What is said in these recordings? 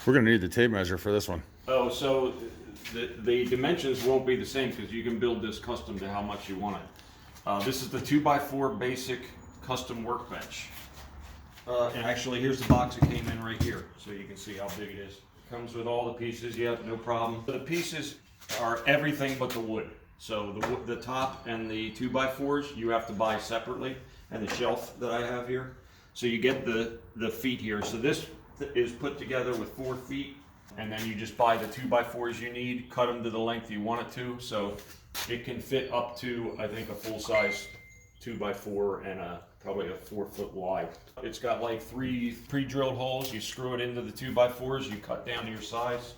We're gonna need the tape measure for this one. Oh, so the dimensions won't be the same because you can build this custom to how much you want it. This is the 2x4 basic custom workbench. And actually, here's the box it came in right here, so you can see how big it is. Comes with all the pieces, yep, no problem. The pieces are everything but the wood. So the top and the 2x4s you have to buy separately, and the shelf that I have here. So you get the feet here. So this is put together with 4 feet, and then you just buy the 2x4s you need, cut them to the length you want it to, so it can fit up to, I think, a full-size 2x4 and probably a 4 foot wide. It's got like 3 pre-drilled holes. You screw it into the 2x4s, you cut down to your size.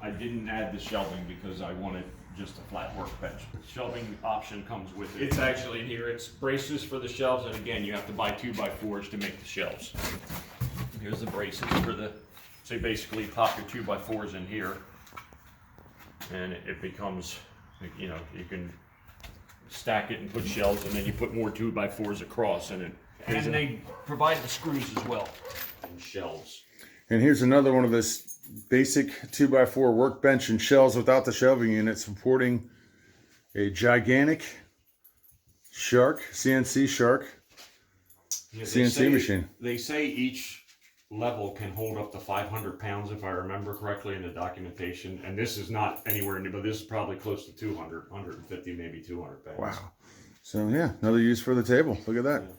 I didn't add the shelving because I wanted just a flat workbench. The shelving option comes with it. It's actually in here. It's braces for the shelves, and again, you have to buy 2x4s to make the shelves. Here's the braces for the, so you basically pop your 2x4s in here, and it becomes, you know, you can stack it and put shelves, and then you put more 2x4s across, and they provide the screws as well, and shelves. And here's another one of this basic 2x4 workbench and shelves without the shelving unit, supporting a gigantic shark, CNC shark, Yeah, CNC machine. They say each level can hold up to 500 pounds, if I remember correctly in the documentation. And this is not anywhere near, but this is probably close to 200, 150, maybe 200 pounds. Wow. So yeah, another use for the table. Look at that. Yeah.